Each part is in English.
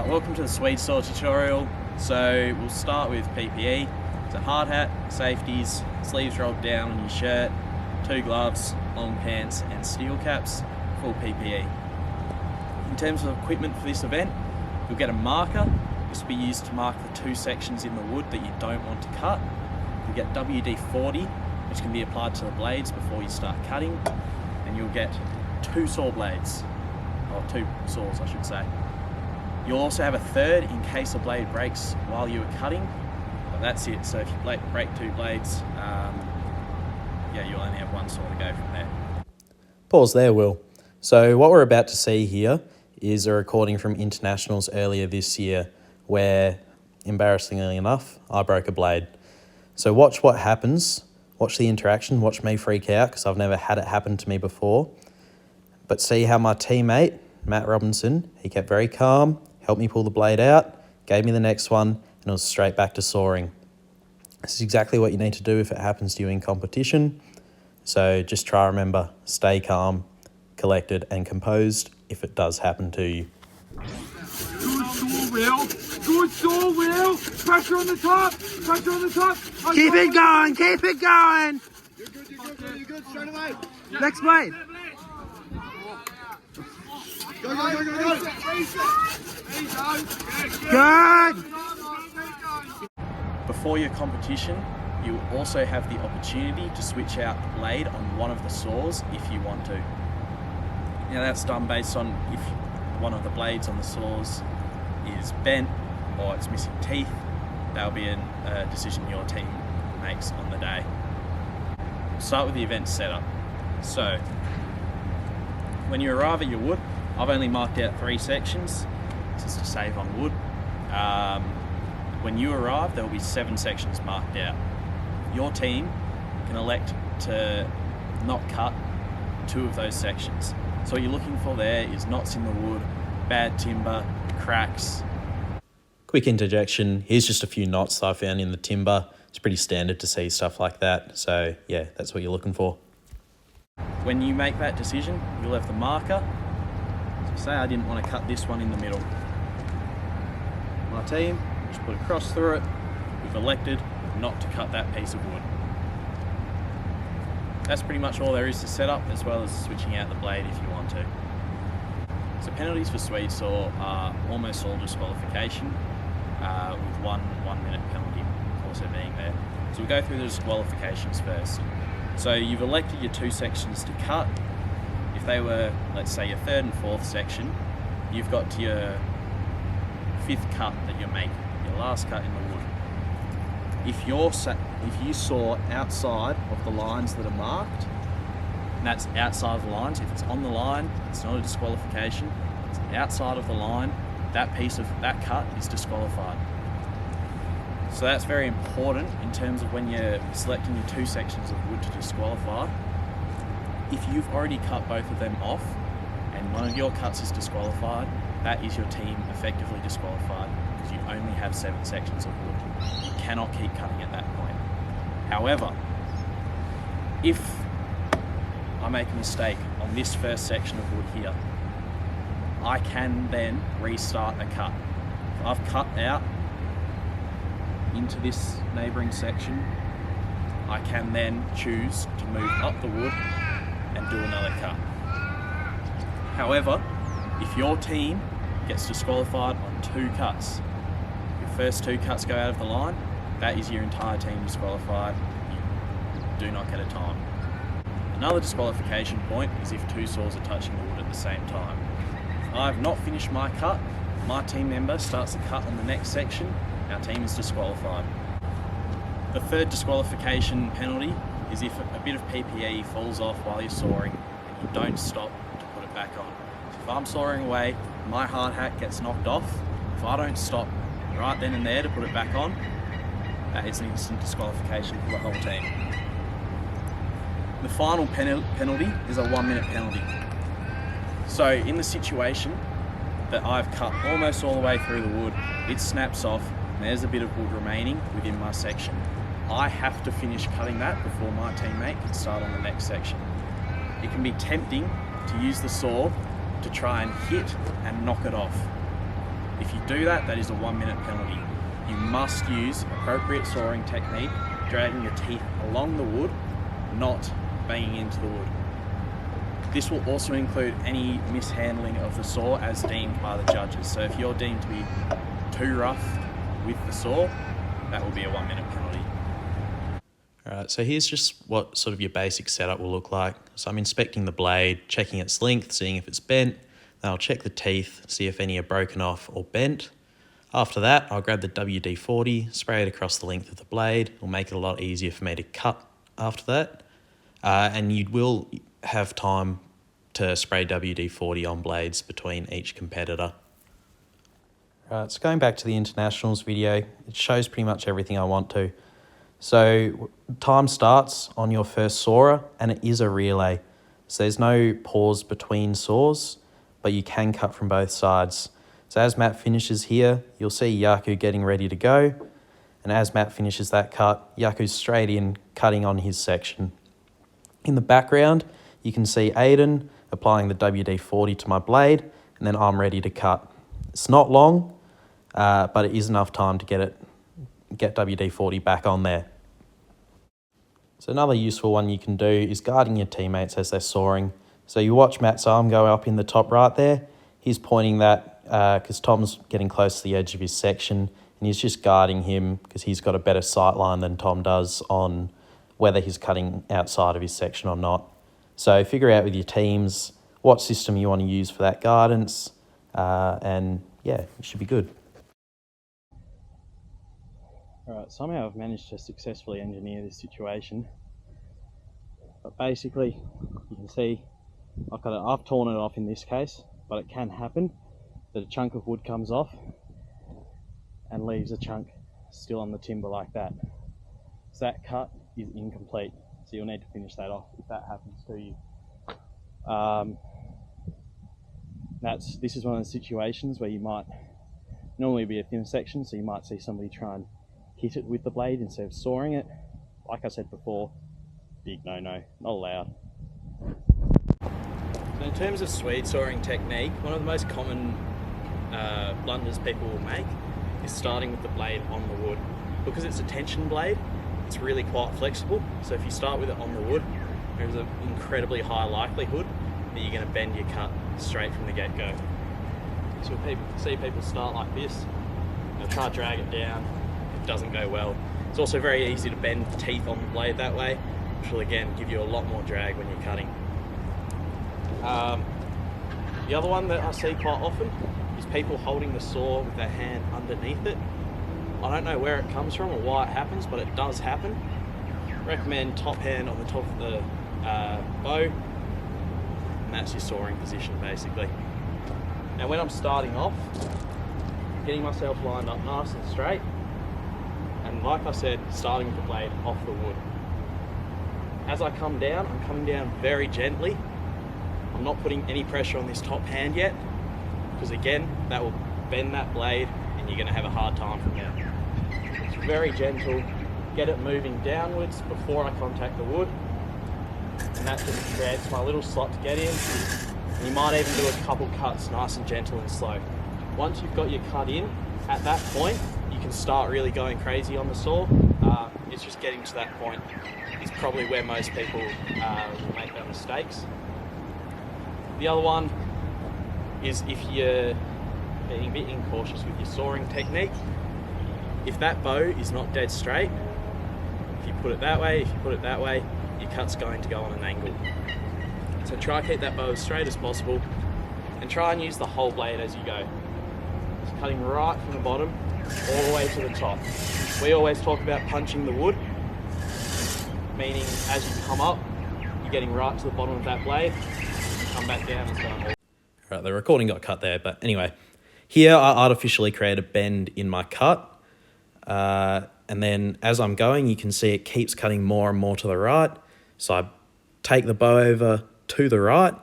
Welcome to the Swedesaw tutorial. So we'll start with PPE. It's a hard hat, safeties, sleeves rolled down on your shirt, 2 gloves, long pants and steel caps, full PPE. In terms of equipment for this event, you'll get a marker. This will be used to mark the 2 sections in the wood that you don't want to cut. You'll get WD-40, which can be applied to the blades before you start cutting, and you'll get 2 saw blades, or 2 saws I should say. You'll also have a third in case a blade breaks while you are cutting, but that's it. So if you break 2 blades, you'll only have 1 saw to go from there. Pause there, Will. So what we're about to see here is a recording from Internationals earlier this year where, embarrassingly enough, I broke a blade. So watch what happens, watch the interaction, watch me freak out because I've never had it happen to me before. But see how my teammate, Matt Robinson, he kept very calm, helped me pull the blade out, gave me the next one, and it was straight back to sawing. This is exactly what you need to do if it happens to you in competition. So just try to remember, stay calm, collected and composed if it does happen to you. Good saw, Will. Good saw, Will. Pressure on the top. Pressure on the top. Keep it going. Keep it going. You're good. You're good. Straight away. Next blade. Go. Good. Before your competition, you will also have the opportunity to switch out the blade on one of the saws if you want to. Now that's done based on if one of the blades on the saws is bent or it's missing teeth. That'll be a decision your team makes on the day. We'll start with the event setup. So, when you arrive at your wood, I've only marked out 3 sections, just to save on wood. When you arrive, there will be 7 sections marked out. Your team can elect to not cut 2 of those sections. So what you're looking for there is knots in the wood, bad timber, cracks. Quick interjection, here's just a few knots that I found in the timber. It's pretty standard to see stuff like that. So yeah, that's what you're looking for. When you make that decision, you'll have the marker. So say I didn't want to cut this one in the middle. My team just put a cross through it. We've elected not to cut that piece of wood. That's pretty much all there is to set up, as well as switching out the blade if you want to. So penalties for Swedesaw are almost all disqualification, with one 1-minute penalty also being there. So we'll go through the disqualifications first. So you've elected your 2 sections to cut. If they were, let's say, your 3rd and 4th section, you've got to your 5th cut that you're making, your last cut in the wood. If you saw outside of the lines that are marked, and that's outside of the lines, if it's on the line, it's not a disqualification. It's outside of the line, that piece of that cut is disqualified. So that's very important in terms of when you're selecting your 2 sections of wood to disqualify. If you've already cut both of them off and one of your cuts is disqualified, that is your team effectively disqualified because you only have 7 sections of wood. You cannot keep cutting at that point. However, if I make a mistake on this first section of wood here, I can then restart a cut. If I've cut out into this neighbouring section, I can then choose to move up the wood and do another cut. However, if your team gets disqualified on 2 cuts, your first 2 cuts go out of the line, that is your entire team disqualified. You do not get a time. Another disqualification point is if 2 saws are touching the wood at the same time. If I have not finished my cut, my team member starts the cut on the next section, our team is disqualified. The 3rd disqualification penalty is if a bit of PPE falls off while you're sawing and you don't stop to put it back on. So if I'm sawing away, my hard hat gets knocked off. If I don't stop right then and there to put it back on, that is an instant disqualification for the whole team. The final penalty is a 1-minute penalty. So in the situation that I've cut almost all the way through the wood, it snaps off and there's a bit of wood remaining within my section. I have to finish cutting that before my teammate can start on the next section. It can be tempting to use the saw to try and hit and knock it off. If you do that, that is a 1 minute penalty. You must use appropriate sawing technique, dragging your teeth along the wood, not banging into the wood. This will also include any mishandling of the saw as deemed by the judges. So if you're deemed to be too rough with the saw, that will be a 1 minute penalty. Alright, so here's just what sort of your basic setup will look like. So I'm inspecting the blade, checking its length, seeing if it's bent. Then I'll check the teeth, see if any are broken off or bent. After that, I'll grab the WD-40, spray it across the length of the blade. It'll make it a lot easier for me to cut after that. And you will have time to spray WD-40 on blades between each competitor. Right, so going back to the Internationals video, it shows pretty much everything I want to. So time starts on your first sawer, and it is a relay. So there's no pause between saws, but you can cut from both sides. So as Matt finishes here, you'll see Yaku getting ready to go. And as Matt finishes that cut, Yaku's straight in, cutting on his section. In the background, you can see Aiden applying the WD-40 to my blade, and then I'm ready to cut. It's not long, but it is enough time to get WD-40 back on there. So another useful one you can do is guarding your teammates as they're sawing. So you watch Matt's arm go up in the top right there. He's pointing that because Tom's getting close to the edge of his section, and he's just guarding him because he's got a better sight line than Tom does on whether he's cutting outside of his section or not. So figure out with your teams what system you want to use for that guidance, and yeah, it should be good. Alright, somehow I've managed to successfully engineer this situation. But basically, you can see I've torn it off in this case, but it can happen that a chunk of wood comes off and leaves a chunk still on the timber like that. So that cut is incomplete, so you'll need to finish that off if that happens to you. This is one of the situations where you might normally be a thin section, so you might see somebody try and hit it with the blade instead of sawing it. Like I said before, big no-no, not allowed. So in terms of Swede sawing technique, one of the most common blunders people will make is starting with the blade on the wood. Because it's a tension blade, it's really quite flexible, so if you start with it on the wood, there's an incredibly high likelihood that you're going to bend your cut straight from the get-go. So people see people start like this, they'll try to drag it down, it doesn't go well. It's also very easy to bend teeth on the blade that way, which will again give you a lot more drag when you're cutting. The other one that I see quite often is people holding the saw with their hand underneath it. I don't know where it comes from or why it happens, but it does happen. Recommend top hand on the top of the bow, and that's your sawing position basically. Now when I'm starting off, getting myself lined up nice and straight, and like I said, starting with the blade off the wood. As I come down, I'm coming down very gently. I'm not putting any pressure on this top hand yet, because again, that will bend that blade and you're going to have a hard time from there. It's very gentle, get it moving downwards before I contact the wood, and that just creates my little slot to get in. And you might even do a couple cuts nice and gentle and slow. Once you've got your cut in, at that point, you can start really going crazy on the saw. It's just getting to that point is probably where most people will make their mistakes. The other one is if you're being a bit incautious with your sawing technique, if that bow is not dead straight, if you put it that way, if you put it that way, your cut's going to go on an angle. So try to keep that bow as straight as possible and try and use the whole blade as you go. Just cutting right from the bottom all the way to the top. We always talk about punching the wood, meaning as you come up, you're getting right to the bottom of that blade, come back down and start all. Right, the recording got cut there, but anyway, here I artificially create a bend in my cut, and then as I'm going, you can see it keeps cutting more and more to the right, so I take the bow over to the right,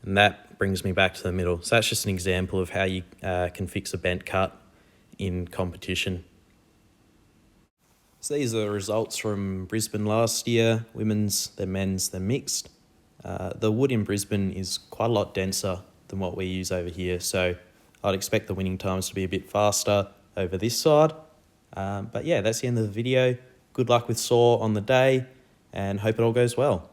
and that brings me back to the middle. So that's just an example of how you can fix a bent cut in competition. So these are the results from Brisbane last year, women's, then men's, then mixed. The wood in Brisbane is quite a lot denser than what we use over here, so I'd expect the winning times to be a bit faster over this side. But yeah, that's the end of the video. Good luck with saw on the day and hope it all goes well.